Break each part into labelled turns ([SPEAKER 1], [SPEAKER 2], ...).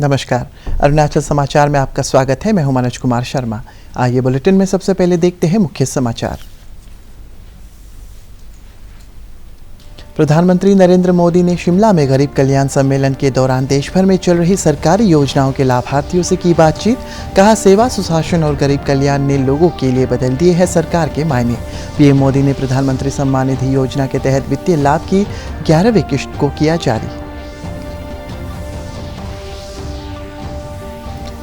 [SPEAKER 1] नमस्कार, अरुणाचल समाचार में आपका स्वागत है। मैं हूं मनोज कुमार शर्मा। आइए बुलेटिन में सबसे पहले देखते हैं मुख्य समाचार। प्रधानमंत्री नरेंद्र मोदी ने शिमला में गरीब कल्याण सम्मेलन के दौरान देश भर में चल रही सरकारी योजनाओं के लाभार्थियों से की बातचीत। कहा, सेवा, सुशासन और गरीब कल्याण ने लोगों के लिए बदल दिए हैं सरकार के मायने। पीएम मोदी ने प्रधानमंत्री सम्मान निधि योजना के तहत वित्तीय लाभ की 11वीं किश्त को किया जारी।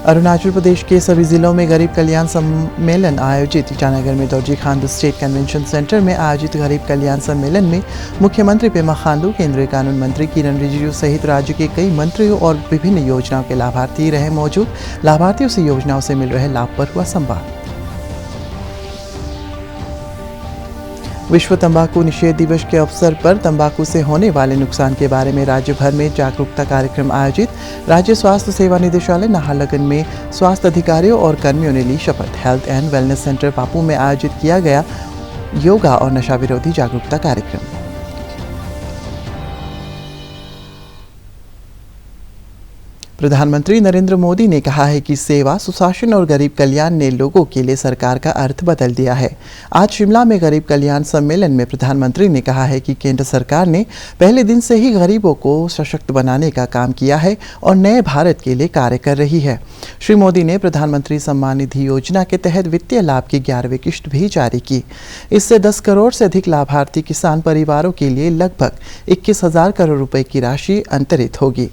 [SPEAKER 1] अरुणाचल प्रदेश के सभी जिलों में गरीब कल्याण सम्मेलन आयोजित। ईटानगर में Dorjee Khandu state convention centre में आयोजित गरीब कल्याण सम्मेलन में मुख्यमंत्री पेमा खांडू, केंद्रीय कानून मंत्री किरण रिजिजू सहित राज्य के कई मंत्रियों और विभिन्न योजनाओं के लाभार्थी रहे मौजूद। लाभार्थियों से योजनाओं से मिल रहे लाभ पर हुआ संवाद। विश्व तंबाकू निषेध दिवस के अवसर पर तंबाकू से होने वाले नुकसान के बारे में राज्य भर में जागरूकता कार्यक्रम आयोजित। राज्य स्वास्थ्य सेवा निदेशालय नाहरलगुन में स्वास्थ्य अधिकारियों और कर्मियों ने ली शपथ। हेल्थ एंड वेलनेस सेंटर पापू में आयोजित किया गया योगा और नशा विरोधी जागरूकता कार्यक्रम। प्रधानमंत्री नरेंद्र मोदी ने कहा है कि सेवा, सुशासन और गरीब कल्याण ने लोगों के लिए सरकार का अर्थ बदल दिया है। आज शिमला में गरीब कल्याण सम्मेलन में प्रधानमंत्री ने कहा है कि केंद्र सरकार ने पहले दिन से ही गरीबों को सशक्त बनाने का काम किया है और नए भारत के लिए कार्य कर रही है। श्री मोदी ने प्रधानमंत्री सम्मान निधि योजना के तहत वित्तीय लाभ की 11वीं किश्त भी जारी की। इससे 10 करोड़ से अधिक लाभार्थी किसान परिवारों के लिए लगभग 21,000 करोड़ रुपए की राशि अंतरित होगी।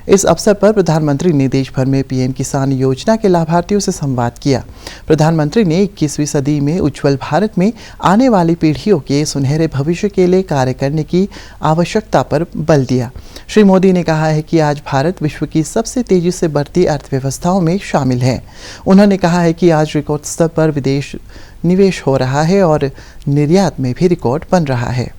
[SPEAKER 1] इस अवसर पर प्रधानमंत्री ने देश भर में पीएम किसान योजना के लाभार्थियों से संवाद किया। प्रधानमंत्री ने 21वीं सदी में उज्जवल भारत में आने वाली पीढ़ियों के सुनहरे भविष्य के लिए कार्य करने की आवश्यकता पर बल दिया। श्री मोदी ने कहा है कि आज भारत विश्व की सबसे तेजी से बढ़ती अर्थव्यवस्थाओं में शामिल है। उन्होंने कहा है कि आज रिकॉर्ड स्तर पर विदेश निवेश हो रहा है और निर्यात में भी रिकॉर्ड बन रहा है।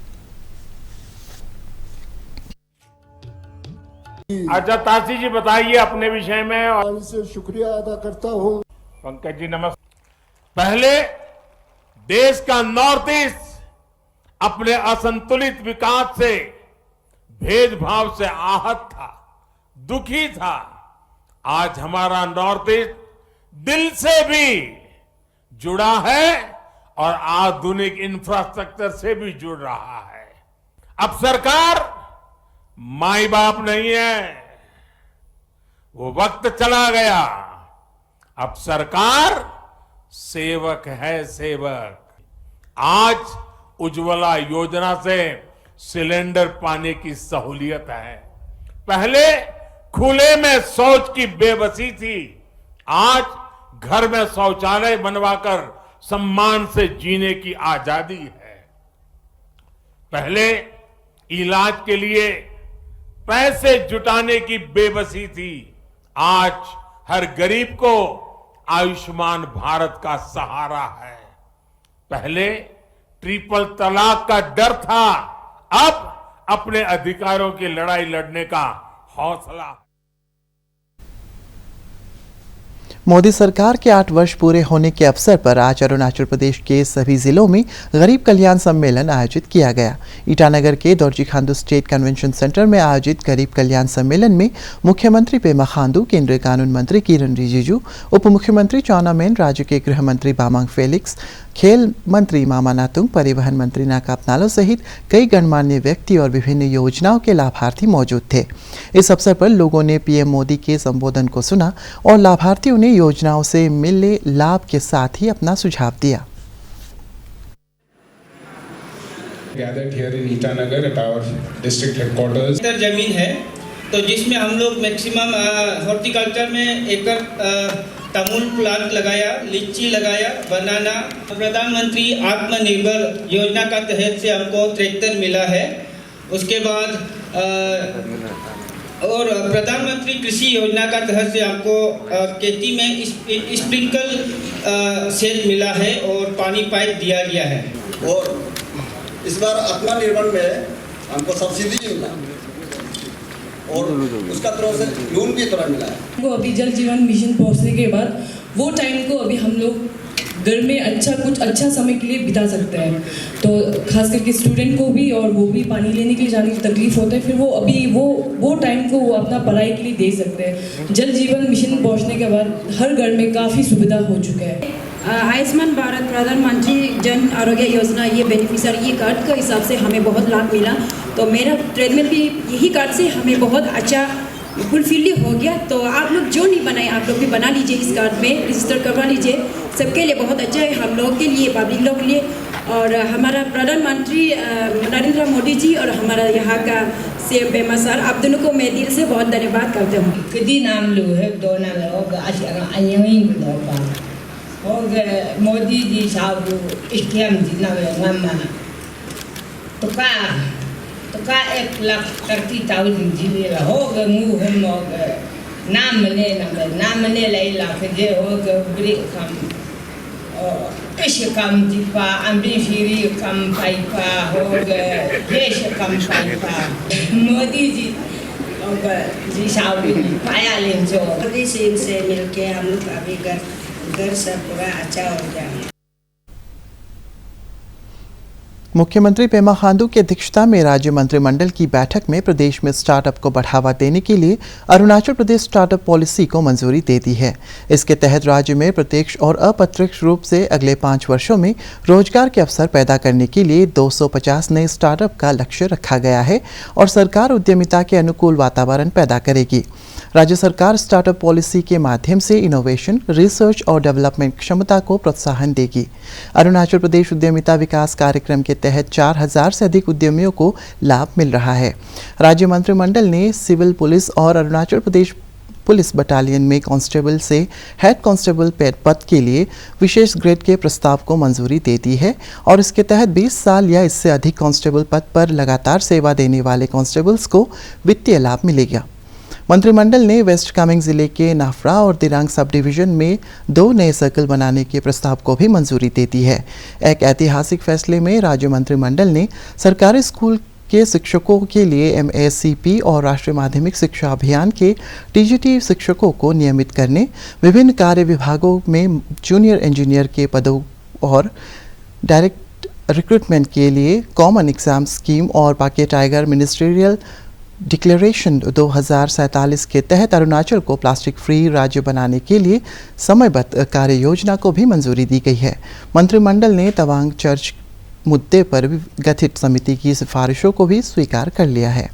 [SPEAKER 2] अच्छा तासी जी बताइए अपने विषय में।
[SPEAKER 3] और से शुक्रिया अदा करता हूं।
[SPEAKER 2] पंकज जी नमस्कार। पहले देश का नॉर्थ ईस्ट अपने असंतुलित विकास से, भेदभाव से आहत था, दुखी था। आज हमारा नॉर्थ ईस्ट दिल से भी जुड़ा है और आधुनिक इंफ्रास्ट्रक्चर से भी जुड़ रहा है। अब सरकार माई बाप नहीं है, वो वक्त चला गया। अब सरकार सेवक है, सेवक। आज उज्ज्वला योजना से सिलेंडर पाने की सहूलियत है। पहले खुले में शौच की बेबसी थी, आज घर में शौचालय बनवाकर सम्मान से जीने की आजादी है। पहले इलाज के लिए पैसे जुटाने की बेबसी थी, आज हर गरीब को आयुष्मान भारत का सहारा है। पहले ट्रिपल तलाक का डर था, अब अपने अधिकारों की लड़ाई लड़ने का हौसला।
[SPEAKER 1] मोदी सरकार के 8 वर्ष पूरे होने के अवसर पर आज अरुणाचल प्रदेश के सभी जिलों में गरीब कल्याण सम्मेलन आयोजित किया गया। ईटानगर के Dorjee Khandu state convention centre में आयोजित गरीब कल्याण सम्मेलन में मुख्यमंत्री पेमा खांडू, केंद्रीय कानून मंत्री किरण रिजिजू, उप मुख्यमंत्री चाउना मेन, राज्य के गृह मंत्री बामांग फेलिक्स, खेल मंत्री मामा नातुंग, परिवहन मंत्री नाकाप नालो सहित कई गणमान्य व्यक्ति और विभिन्न योजनाओं के लाभार्थी मौजूद थे। इस अवसर पर लोगों ने पीएम मोदी के संबोधन को सुना और लाभार्थियों ने योजनाओं से मिले लाभ के साथ ही अपना सुझाव दिया।
[SPEAKER 4] Gathered here in Itanagar at our district headquarters.
[SPEAKER 5] जमीन है तो जिसमें हम लोग मैक्सिमम हॉर्टिकल्चर में एकड़ तमुल प्लांट लगाया, लीची लगाया, बनाना। प्रधानमंत्री आत्मनिर्भर योजना का तहत से हमको ट्रैक्टर मिला है। उसके बाद और प्रधानमंत्री कृषि योजना का तहत से हमको खेती में स्प्रिंकल सेट मिला है और पानी पाइप दिया गया है।
[SPEAKER 3] और इस बार आत्मनिर्भर में हमको सब्सिडी मिला और उसका तरफ से लोन भी थोड़ा मिला है।
[SPEAKER 6] वो अभी जल जीवन मिशन पहुंचने के बाद वो टाइम को अभी हम लोग घर में कुछ अच्छा समय के लिए बिता सकते हैं। तो खास करके स्टूडेंट को भी, और वो भी पानी लेने के लिए जाने की तकलीफ होता है, फिर वो अभी वो टाइम को वो अपना पढ़ाई के लिए दे सकते हैं। जल जीवन मिशन पहुंचने के बाद हर घर में काफ़ी सुविधा हो चुका है।
[SPEAKER 7] आयुष्मान भारत प्रधानमंत्री जन आरोग्य योजना, ये बेनिफिशियरी ये कार्ड के हिसाब से हमें बहुत लाभ मिला। तो मेरा ट्रीटमेंट भी यही कार्ड से हमें बहुत अच्छा फुलफिल हो गया। तो आप लोग जो नहीं बनाए, आप लोग भी बना लीजिए, इस कार्ड में रजिस्टर करवा लीजिए। सबके लिए बहुत अच्छा है, हम लोग के लिए, पब्लिक लोग के लिए। और हमारा प्रधानमंत्री नरेंद्र मोदी जी और हमारा यहाँ का सीएम पेमा सर, आप दोनों को मैं दिल से बहुत धन्यवाद करता हूँ।
[SPEAKER 8] कदी नाम लो है दोना लोग आशा मोदी जी साहब स्कीम जी ना तो का 1,30,000 जी हो गए मुँह हम नाम ने लाई लाख जे हो गए ब्रेक कम इश कम जीपा अम्बी फिरी कम पाइपा हो गए देश कम पाइपा मोदी जी जी साहब पाया ले जो मोदी जी से मिलके हम लोग अभी घर सब पूरा अच्छा हो गया।
[SPEAKER 1] मुख्यमंत्री पेमा खांडू की अध्यक्षता में राज्य मंत्रिमंडल की बैठक में प्रदेश में स्टार्टअप को बढ़ावा देने के लिए अरुणाचल प्रदेश स्टार्टअप पॉलिसी को मंजूरी दे दी है। इसके तहत राज्य में प्रत्यक्ष और अप्रत्यक्ष रूप से अगले 5 वर्षों में रोजगार के अवसर पैदा करने के लिए 250 नए स्टार्टअप का लक्ष्य रखा गया है और सरकार उद्यमिता के अनुकूल वातावरण पैदा करेगी। राज्य सरकार स्टार्टअप पॉलिसी के माध्यम से इनोवेशन, रिसर्च और डेवलपमेंट क्षमता को प्रोत्साहन देगी। अरुणाचल प्रदेश उद्यमिता विकास कार्यक्रम के तहत 4,000 से अधिक उद्यमियों को लाभ मिल रहा है। राज्य मंत्रिमंडल ने सिविल पुलिस और अरुणाचल प्रदेश पुलिस बटालियन में कांस्टेबल से हेड कांस्टेबल पद के लिए विशेष ग्रेड के प्रस्ताव को मंजूरी दे दी है और इसके तहत 20 साल या इससे अधिक कांस्टेबल पद पर लगातार सेवा देने वाले कांस्टेबल्स को वित्तीय लाभ मिलेगा। मंत्रिमंडल ने वेस्ट कामेंग जिले के नाफरा और दिरांग सब डिवीजन में 2 नए सर्कल बनाने के प्रस्ताव को भी मंजूरी दे दी है। एक ऐतिहासिक फैसले में राज्य मंत्रिमंडल ने सरकारी स्कूल के शिक्षकों के लिए MACP और राष्ट्रीय माध्यमिक शिक्षा अभियान के TGT शिक्षकों को नियमित करने, विभिन्न कार्य विभागों में जूनियर इंजीनियर के पदों और डायरेक्ट रिक्रूटमेंट के लिए कॉमन एग्जाम स्कीम और पाके टाइगर मिनिस्ट्रियल डिक्लेरेशन 2047 के तहत अरुणाचल को प्लास्टिक फ्री राज्य बनाने के लिए समयबद्ध कार्य योजना को भी मंजूरी दी गई है। मंत्रिमंडल ने तवांग चर्च मुद्दे पर गठित समिति की सिफारिशों को भी स्वीकार कर लिया है।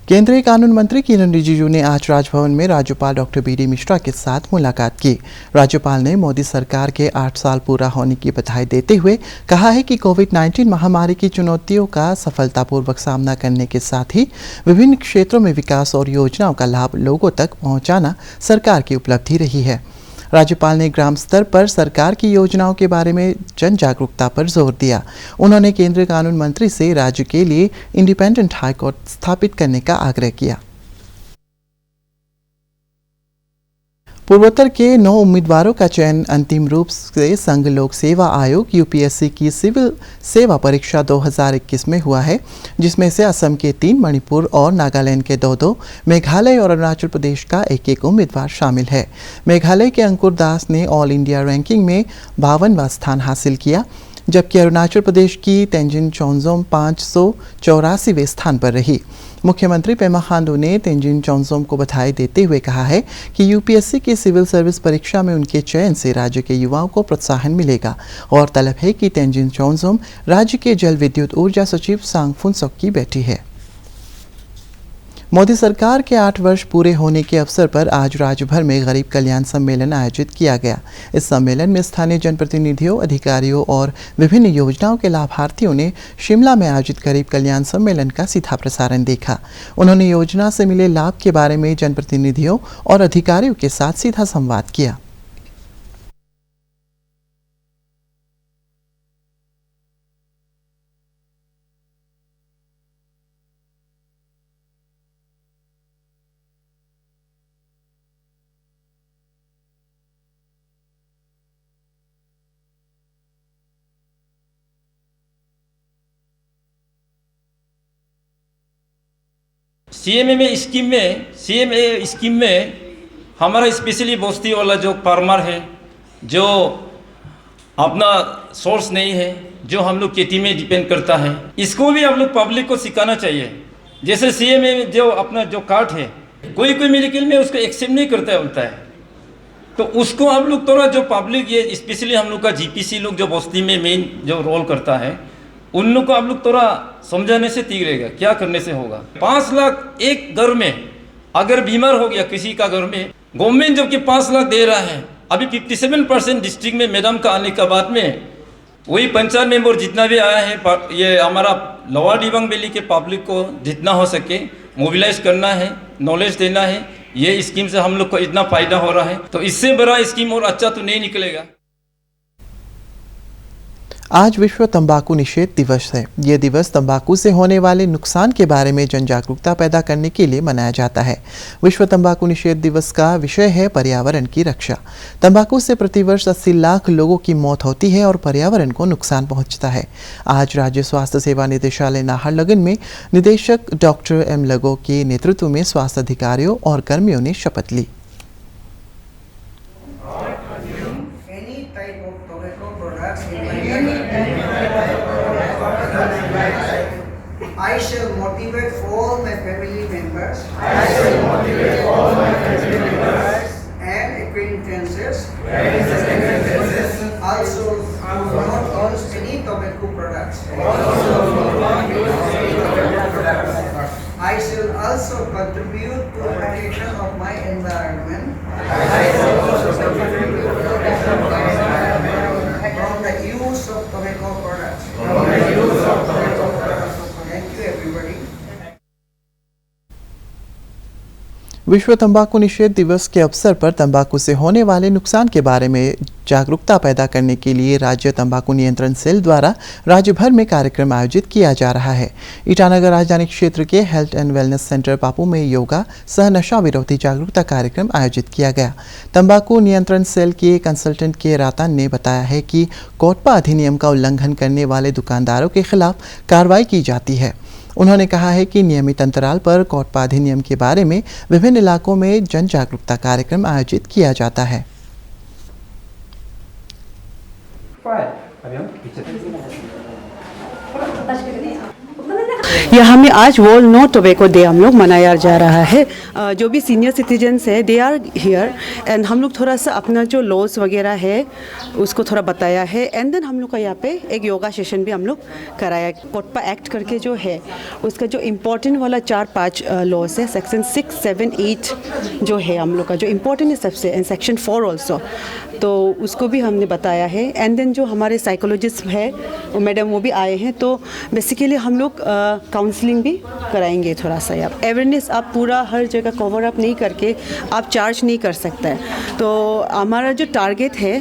[SPEAKER 1] केंद्रीय कानून मंत्री किरण रिजिजू ने आज राजभवन में राज्यपाल डॉक्टर BD मिश्रा के साथ मुलाकात की। राज्यपाल ने मोदी सरकार के 8 साल पूरा होने की बधाई देते हुए कहा है कि कोविड-19 महामारी की चुनौतियों का सफलतापूर्वक सामना करने के साथ ही विभिन्न क्षेत्रों में विकास और योजनाओं का लाभ लोगों तक पहुंचाना सरकार की उपलब्धि रही है। राज्यपाल ने ग्राम स्तर पर सरकार की योजनाओं के बारे में जन जागरूकता पर जोर दिया। उन्होंने केंद्रीय कानून मंत्री से राज्य के लिए इंडिपेंडेंट हाई कोर्ट स्थापित करने का आग्रह किया। पूर्वोत्तर के 9 उम्मीदवारों का चयन अंतिम रूप से संघ लोक सेवा आयोग UPSC की सिविल सेवा परीक्षा 2021 में हुआ है, जिसमें से असम के 3, मणिपुर और नागालैंड के 2, मेघालय और अरुणाचल प्रदेश का 1 उम्मीदवार शामिल है। मेघालय के अंकुर दास ने ऑल इंडिया रैंकिंग में 52वां स्थान हासिल किया, जबकि अरुणाचल प्रदेश की तेंजिन चोंगजोम 584वें स्थान पर रही। मुख्यमंत्री पेमा खांडू ने तेंजिन चोंगजोम को बधाई देते हुए कहा है कि UPSC की सिविल सर्विस परीक्षा में उनके चयन से राज्य के युवाओं को प्रोत्साहन मिलेगा और तलब है कि तेंजिन चोंगजोम राज्य के जल विद्युत ऊर्जा सचिव सांगफुनसोक की बेटी है। मोदी सरकार के 8 वर्ष पूरे होने के अवसर पर आज राज्य भर में गरीब कल्याण सम्मेलन आयोजित किया गया। इस सम्मेलन में स्थानीय जनप्रतिनिधियों, अधिकारियों और विभिन्न योजनाओं के लाभार्थियों ने शिमला में आयोजित गरीब कल्याण सम्मेलन का सीधा प्रसारण देखा। उन्होंने योजना से मिले लाभ के बारे में जनप्रतिनिधियों और अधिकारियों के साथ सीधा संवाद किया।
[SPEAKER 9] CMA स्कीम में हमारा स्पेशली बस्ती वाला जो फार्मर है जो अपना सोर्स नहीं है, जो हम लोग खेती में डिपेंड करता है, इसको भी हम लोग पब्लिक को सिखाना चाहिए। जैसे सीएमए में जो अपना जो कार्ड है, कोई मेडिकल में उसको एक्सेप्ट नहीं करता होता है, तो उसको हम लोग थोड़ा जो पब्लिक, ये स्पेशली हम लोग का जीपीसी लोग जो बस्ती में मेन जो रोल करता है, उन लोग को आप लोग थोड़ा समझाने से ठीक रहेगा। क्या करने से होगा, 5 लाख एक घर में अगर बीमार हो गया किसी का घर में, गवर्नमेंट जबकि 5 लाख दे रहा है, अभी 57% डिस्ट्रिक्ट में मैडम का आने के बाद में वही पंचायत मेंबर जितना भी आया है, ये हमारा लोअर दिबांग वैली के पब्लिक को जितना हो सके मोबिलाइज करना है, नॉलेज देना है। ये स्कीम से हम लोग को इतना फायदा हो रहा है, तो इससे बड़ा स्कीम और अच्छा तो नहीं निकलेगा।
[SPEAKER 1] आज विश्व तंबाकू निषेध दिवस है। ये दिवस तंबाकू से होने वाले नुकसान के बारे में जन जागरूकता पैदा करने के लिए मनाया जाता है। विश्व तंबाकू निषेध दिवस का विषय है पर्यावरण की रक्षा। तंबाकू से प्रतिवर्ष 80 लाख लोगों की मौत होती है और पर्यावरण को नुकसान पहुंचता है। आज राज्य स्वास्थ्य सेवा निदेशालय नाहरलगुन में निदेशक डॉक्टर एम लगो के नेतृत्व में स्वास्थ्य अधिकारियों और कर्मियों ने शपथ ली।
[SPEAKER 10] I shall motivate all my family members and acquaintances also do not use any tobacco products. I shall also contribute to protection of my environment from the use of tobacco products.
[SPEAKER 1] विश्व तंबाकू निषेध दिवस के अवसर पर तंबाकू से होने वाले नुकसान के बारे में जागरूकता पैदा करने के लिए राज्य तंबाकू नियंत्रण सेल द्वारा राज्य भर में कार्यक्रम आयोजित किया जा रहा है। ईटानगर राजधानी क्षेत्र के हेल्थ एंड वेलनेस सेंटर पापू में योगा सह नशा विरोधी जागरूकता कार्यक्रम आयोजित किया गया। तंबाकू नियंत्रण सेल के कंसल्टेंट के रातान ने बताया है कि कोटपा अधिनियम का उल्लंघन करने वाले दुकानदारों के खिलाफ कार्रवाई की जाती है। उन्होंने कहा है कि नियमित अंतराल पर कोटपा अधिनियम के बारे में विभिन्न इलाकों में जन जागरूकता कार्यक्रम आयोजित किया जाता है।
[SPEAKER 11] यहाँ में आज वर्ल्ड नो टोबैको डे हम लोग मनाया जा रहा है। जो भी सीनियर सिटीजन्स है दे आर हियर एंड हम लोग थोड़ा सा अपना जो लॉज वगैरह है उसको थोड़ा बताया है एंड देन हम लोग का यहाँ पे एक योगा सेशन भी हम लोग कराया। कोटपा एक्ट करके जो है उसका जो इम्पोर्टेंट वाला 4-5 लॉज है, सेक्शन 6, 7, 8 जो है हम लोग का जो इम्पोर्टेंट है सबसे, एंड सेक्शन 4 ऑल्सो, तो उसको भी हमने बताया है। एंड देन जो हमारे साइकोलॉजिस्ट है वो मैडम वो भी आए हैं, तो बेसिकली हम लोग काउंसलिंग भी कराएंगे थोड़ा सा। आप अवेयरनेस आप पूरा हर जगह कवर अप नहीं करके आप चार्ज नहीं कर सकते हैं। तो हमारा जो टारगेट है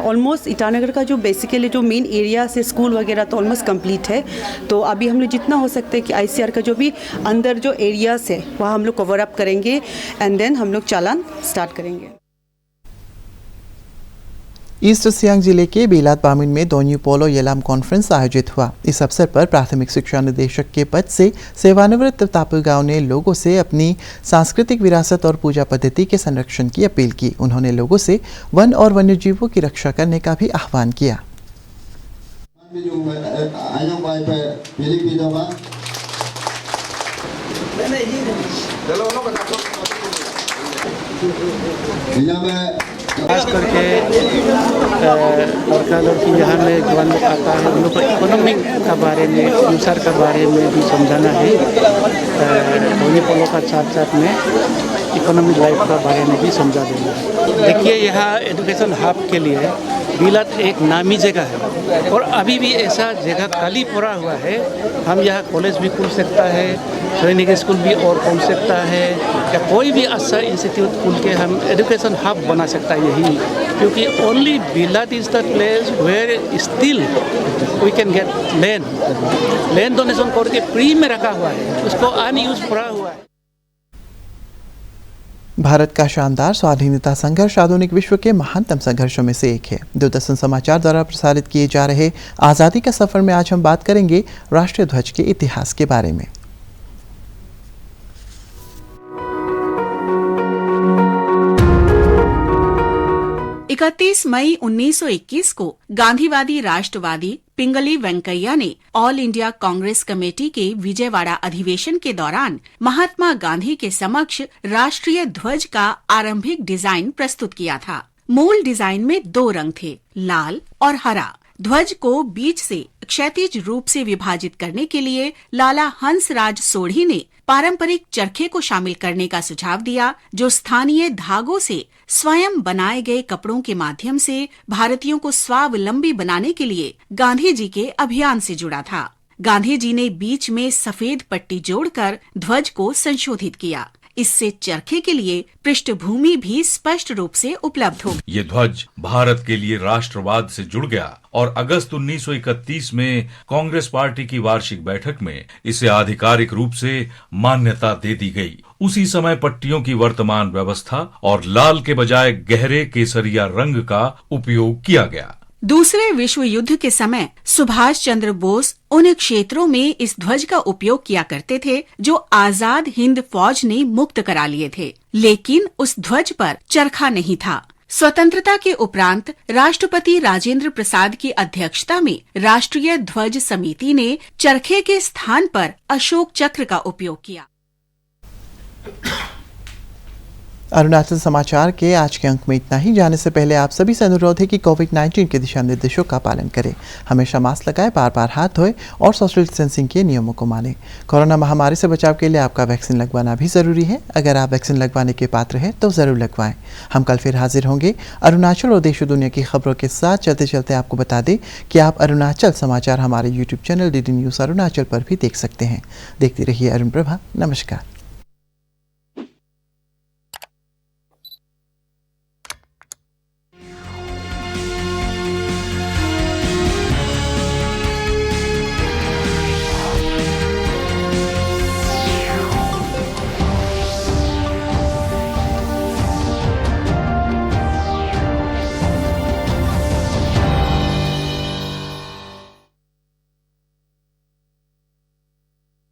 [SPEAKER 11] ऑलमोस्ट ईटानगर का जो बेसिकली जो मेन एरिया से स्कूल वगैरह तो ऑलमोस्ट कंप्लीट है। तो अभी हम लोग जितना हो सकते हैं कि आईसीआर का जो भी अंदर जो एरियाज है वहाँ हम लोग कवर अप करेंगे एंड देन हम लोग चालान स्टार्ट करेंगे।
[SPEAKER 1] ईस्ट सियांग जिले के बेलात पामिन में दोन्यू पोलो येलाम कॉन्फ्रेंस आयोजित हुआ। इस अवसर पर प्राथमिक शिक्षा निदेशक के पद से सेवानिवृत्त तापु गांव ने लोगों से अपनी सांस्कृतिक विरासत और पूजा पद्धति के संरक्षण की अपील की। उन्होंने लोगों से वन और वन्यजीवों की रक्षा करने का भी आह्वान किया।
[SPEAKER 12] खास करके लड़का लड़की यहाँ में जवान लोग आता है उन लोग को इकोनॉमिक का बारे में, फ्यूचर का बारे में भी समझाना है। दोनों पोलो का साथ साथ में इकोनॉमिक लाइफ का बारे में भी समझा देना है। देखिए यहाँ एजुकेशन हब के लिए बेलात एक नामी जगह है और अभी भी ऐसा जगह खाली पड़ा हुआ है। हम यहाँ कॉलेज भी खुल सकता है, सैनिक स्कूल भी और खोल सकता है, या कोई भी अच्छा इंस्टीट्यूट खुल के हम एजुकेशन हब बना सकता है यही, क्योंकि only Belat is the place where still we can get land donation करके फ्री में रखा हुआ है, उसको अनयूज पड़ा हुआ है।
[SPEAKER 1] भारत का शानदार स्वाधीनता संघर्ष आधुनिक विश्व के महानतम संघर्षों में से एक है। दूरदर्शन समाचार द्वारा प्रसारित किए जा रहे आज़ादी का सफर में आज हम बात करेंगे राष्ट्रीय ध्वज के इतिहास के बारे में।
[SPEAKER 13] 31 मई 1921 को गांधीवादी राष्ट्रवादी पिंगली वेंकैया ने ऑल इंडिया कांग्रेस कमेटी के विजयवाड़ा अधिवेशन के दौरान महात्मा गांधी के समक्ष राष्ट्रीय ध्वज का आरंभिक डिजाइन प्रस्तुत किया था। मूल डिजाइन में 2 रंग थे, लाल और हरा। ध्वज को बीच से क्षैतिज रूप से विभाजित करने के लिए लाला हंसराज सोढ़ी ने पारंपरिक चरखे को शामिल करने का सुझाव दिया, जो स्थानीय धागों से स्वयं बनाए गए कपड़ों के माध्यम से भारतीयों को स्वावलंबी बनाने के लिए गांधी जी के अभियान से जुड़ा था। गांधी जी ने बीच में सफेद पट्टी जोड़कर ध्वज को संशोधित किया। इससे चरखे के लिए पृष्ठभूमि भी स्पष्ट रूप से उपलब्ध हो।
[SPEAKER 14] ये ध्वज भारत के लिए राष्ट्रवाद से जुड़ गया और अगस्त 1931 में कांग्रेस पार्टी की वार्षिक बैठक में इसे आधिकारिक रूप से मान्यता दे दी गई। उसी समय पट्टियों की वर्तमान व्यवस्था और लाल के बजाय गहरे केसरिया रंग का उपयोग किया गया।
[SPEAKER 13] दूसरे विश्व युद्ध के समय सुभाष चंद्र बोस उन क्षेत्रों में इस ध्वज का उपयोग किया करते थे जो आजाद हिंद फौज ने मुक्त करा लिए थे, लेकिन उस ध्वज पर चरखा नहीं था। स्वतंत्रता के उपरांत राष्ट्रपति राजेंद्र प्रसाद की अध्यक्षता में राष्ट्रीय ध्वज समिति ने चरखे के स्थान पर अशोक चक्र का उपयोग किया।
[SPEAKER 1] अरुणाचल समाचार के आज के अंक में इतना ही। जाने से पहले आप सभी से अनुरोध है कि कोविड-19 के दिशा निर्देशों का पालन करें, हमेशा मास्क लगाएं, बार बार हाथ धोएं और सोशल डिस्टेंसिंग के नियमों को मानें। कोरोना महामारी से बचाव के लिए आपका वैक्सीन लगवाना भी ज़रूरी है। अगर आप वैक्सीन लगवाने के पात्र हैं तो ज़रूर लगवाएं। हम कल फिर हाजिर होंगे अरुणाचल और देश दुनिया की खबरों के साथ। चलते चलते आपको बता दें कि आप अरुणाचल समाचार हमारे YouTube channel DD news Arunachal पर भी देख सकते हैं। देखते रहिए अरुण प्रभा। नमस्कार।